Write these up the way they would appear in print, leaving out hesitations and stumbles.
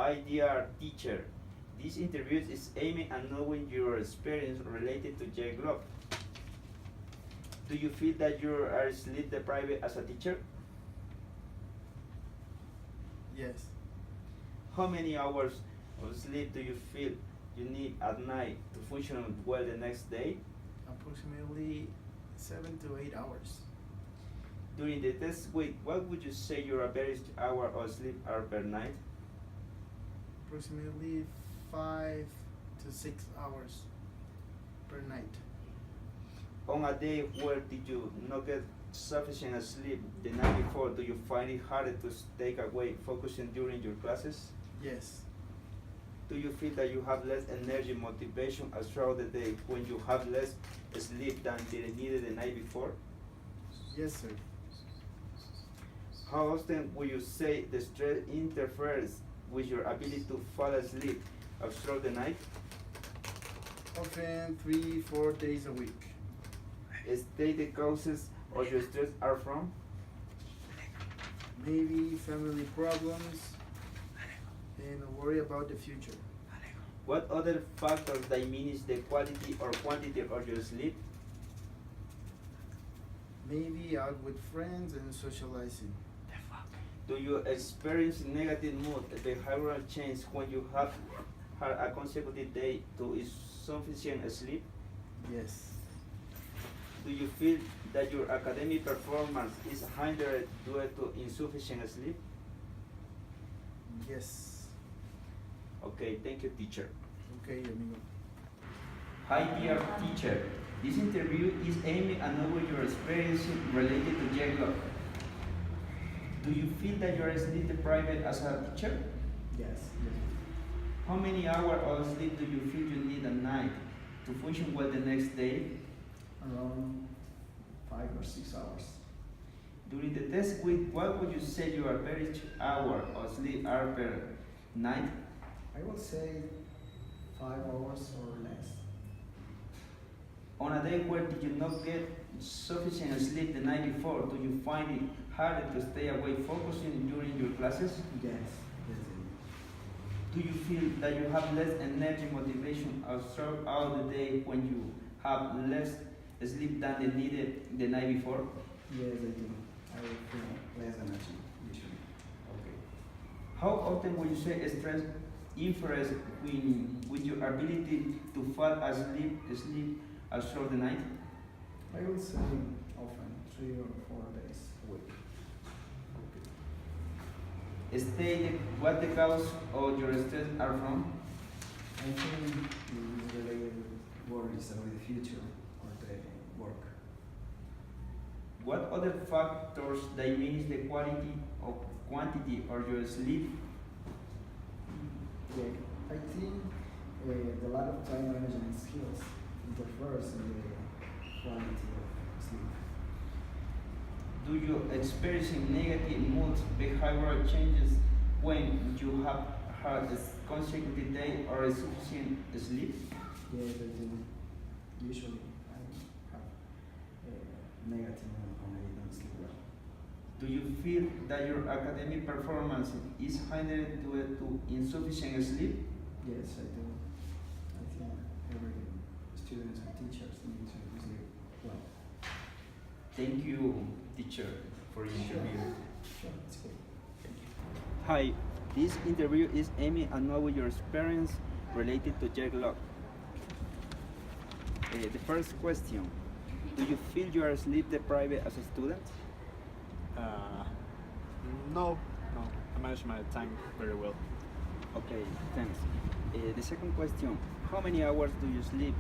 Hi, dear teacher. This interview is aiming at knowing your experience related to J-Globe. Do you feel that you are sleep deprived as a teacher? Yes, How many hours of sleep do you feel you need at night to function well the next day? approximately 7 to 8 hours. During the test week, what would you say your average hour of sleep are per night? Approximately 5 to 6 hours per night. On a day where did you not get sufficient sleep the night before, do you find it harder to stay awake focusing during your classes? Yes, Do you feel that you have less energy, motivation throughout the day when you have less sleep than needed the night before? yes, sir. How often would you say the stress interferes with your ability to fall asleep throughout the night? Often 3, 4 days a week. State the causes of your stress are from? Maybe family problems and a worry about the future. What other factors diminish the quality or quantity of your sleep? Maybe out with friends and socializing. Do you experience negative mood, behavioral change when you have had a consecutive day to insufficient sleep? Yes, Do you feel that your academic performance is hindered due to insufficient sleep? yes. Okay, thank you, teacher. Okay, amigo. Hi, dear teacher. This interview is aiming at knowing your experience related to J-Globe. Do you feel that you are sleep deprived as a teacher? Yes, How many hours of sleep do you feel you need at night to function well the next day? around 5 or 6 hours. During the test week, what would you say your average hour of sleep are per night? I will say 5 hours or less. On a day where did you not get sufficient sleep the night before, do you find it harder to stay awake focusing during your classes? Yes, yes. Do you feel that you have less energy, motivation throughout the day when you have less sleep than the needed the night before? Yes, I do. I will feel less energy usually. Okay. How often would you say stress interferes with your ability to fall asleep throughout the night? I will say often 3 or 4 days a week. State what the cause of your stress are from. I think it is related with worries about the future or the work. What other factors diminish the quality or quantity of your sleep? Yeah, I think the lack of time management skills interferes in the quality of sleep. Do you experience negative mood behavioral changes when you have had a consecutive day or insufficient sleep? Yes, I do. Usually I have negative mood when I don't sleep well. Do you feel that your academic performance is hindered due to insufficient sleep? Yes, I do. I think every students and teachers need to sleep well. Thank you, teacher, for your interview. Sure, it's good. Hi, this interview is aiming at knowing your experience related to J-Globe. The first question, do you feel you are sleep deprived as a student? No, I manage my time very well. Okay, thanks. The second question, how many hours do you sleep?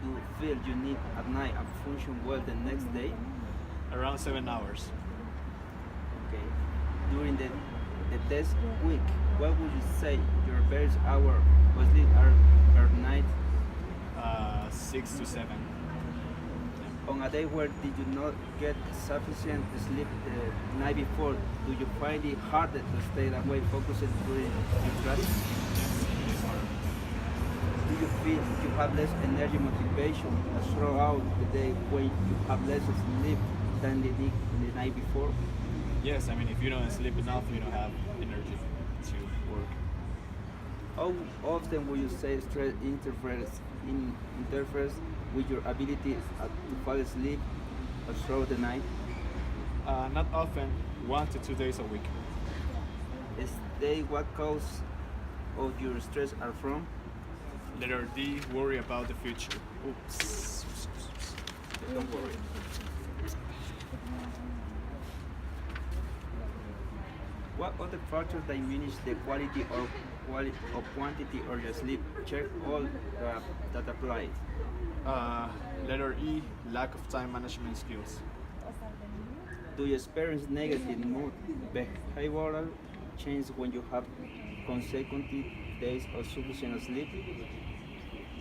Do you feel you need at night and function well the next day? Around 7 hours. Okay. During the test week, what would you say your best hour of sleep are per night? 6 to 7. On a day where did you not get sufficient sleep the night before, do you find it harder to stay awake focused during your class? It's hard. Do you feel you have less energy, motivation throughout the day when you have less sleep than the night before? Yes, I mean, if you don't sleep enough, you don't have energy to work. How often would you say stress interferes with your ability to fall asleep throughout the night? Not often, 1 to 2 days a week. State what cause of your stress are from. Letter D, worry about the future. Oops. Don't worry. What other factors diminish the quality or quantity of your sleep? Check all that apply. Letter E, lack of time management skills. Do you experience negative mood, behavioral change when you have consecutive days of sufficient sleep?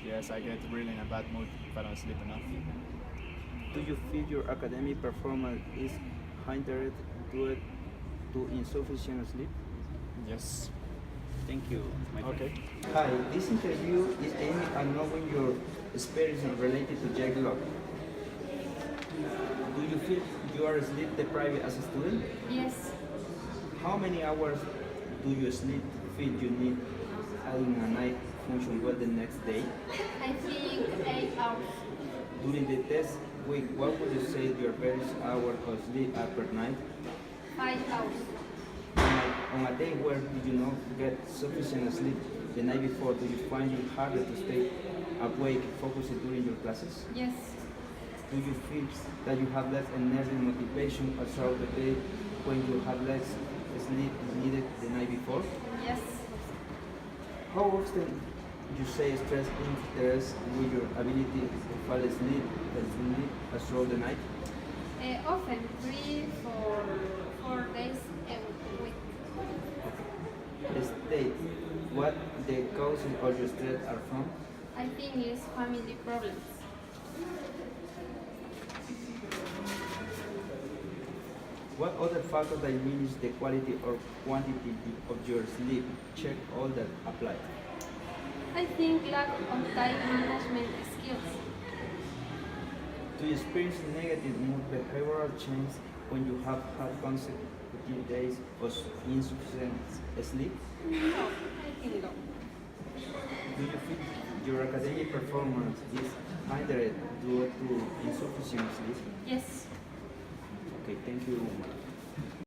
Yes, I get really in a bad mood if I don't sleep enough. Do you feel your academic performance is hindered due to insufficient sleep? Yes. Thank you, my friend. Okay. Hi, this interview is aimed at knowing your experience related to jet lag. Do you feel you are sleep deprived as a student? Yes, How many hours do you sleep feel you need having a night function well the next day? I think 8 hours. During the test week, what would you say your best hour of sleep are per night? 5 hours. On a day where did you not get sufficient sleep the night before, do you find it harder to stay awake, focused during your classes? Yes, Do you feel that you have less energy and motivation throughout the day when you have less sleep needed the night before? yes. How often you say stress interferes with your ability to fall asleep throughout the night? Often 3 for 4 days a week. State what the causes of your stress are from. I think it's family problems. What other factors diminish the quality or quantity of your sleep? Check all that apply. I think lack of time management skills. Do you experience negative mood behavioral change when you have had consecutive days of insufficient sleep? No, I think no. Do you feel your academic performance is hindered due to insufficient sleep? Yes. Okay, thank you.